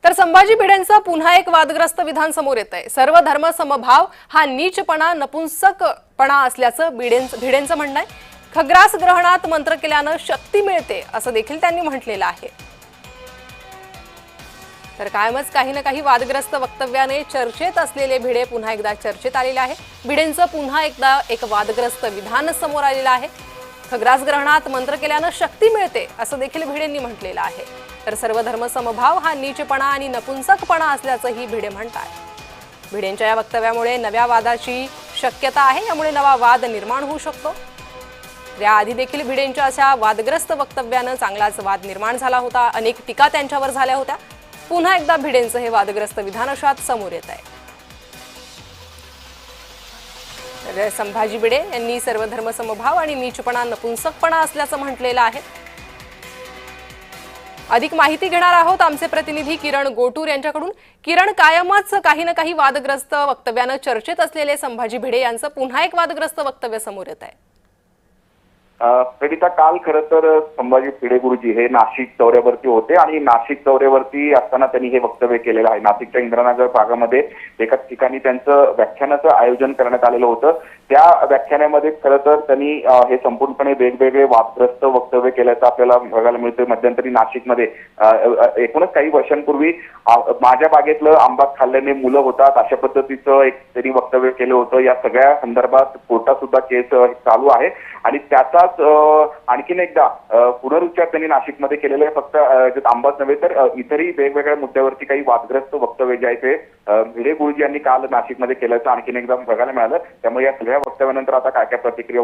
तर संभाजी भिडेंचं पुन्हा एक वादग्रस्त विधान समोर येत आहे। सर्व धर्म समभाव हा नीचपणा नपुंसकपणा असल्याचं भिडेंचं म्हणणं आहे। खग्रास ग्रहणात मंत्र केल्यानं शक्ती मिळते असं देखील त्यांनी म्हटलेलं आहे। तर कायमच काही ना काही वादग्रस्त वक्तव्याने चर्चेत असलेले भिडे पुन्हा एकदा चर्चेत आलेले आहे। भिडेंचं पुन्हा एकदा एक वादग्रस्त विधान समोर आलेलं आहे। खग्रास ग्रहणात मंत्र केल्यानं शक्ती मिळते असं देखील भिडेंनी म्हटलेलं आहे। तर सर्व धर्म समभाव हा नीचपणा आणि नपुंसकपणा असल्याचंही भिडे म्हणतात। भिडेंच्या या वक्तव्यामुळे नव्या वादाची शक्यता आहे, यामुळे नवा वाद निर्माण होऊ शकतो। याआधी देखील भिडेंच्या अशा वादग्रस्त वक्तव्यानं चांगलाच वाद निर्माण झाला होता, अनेक टीका त्यांच्यावर झाल्या होत्या। पुन्हा एकदा भिडेंचं हे वादग्रस्त विधान अशात समोर येत आहे। संभाजी भिडे यांनी सर्व धर्म समभाव आणि नीचपणा नपुंसकपणा असल्याचं म्हटलेलं आहे। अधिक माहिती घेणार आहोत आमचे प्रतिनिधी किरण गोटूर यांच्याकडून। किरण, कायमच काही ना काही वादग्रस्त वक्तव्यानं चर्चेत असलेले संभाजी भिडे यांचं पुन्हा एक वादग्रस्त वक्तव्य समोर येत आहे। प्रेरिता, काल खरं तर संभाजी भिडे गुरुजी हे नाशिक दौऱ्यावरती होते आणि नाशिक दौऱ्यावरती असताना त्यांनी हे वक्तव्य केलेलं आहे। नाशिकच्या इंद्रानगर भागामध्ये एका ठिकाणी त्यांचं व्याख्यानाचं आयोजन करण्यात आलेलं होतं। त्या व्याख्यानामध्ये खरं तर त्यांनी हे संपूर्णपणे वेगवेगळे वादग्रस्त वक्तव्य केल्याचं आपल्याला बघायला मिळतंय। मध्यंतरी नाशिकमध्ये एकूणच काही वर्षांपूर्वी माझ्या बागेतलं आंबा खाल्ल्याने मुलं होतात अशा पद्धतीचं एक त्यांनी वक्तव्य केलं होतं। या सगळ्या संदर्भात कोर्टात सुद्धा केस चालू आहे आणि त्याचाच आणखीन एकदा पुनरुच्चार त्यांनी नाशिकमध्ये केलेले आहे। फक्त आंबाच नव्हे तर इतरही वेगवेगळ्या मुद्द्यावरती काही वादग्रस्त वक्तव्य जे आहे ते भिडे गुरुजी यांनी काल नाशिकमध्ये केल्याचं आणखीन एकदा बघायला मिळालं। त्यामुळे या सगळ्या वक्तव्यानंतर आता काय काय प्रतिक्रिया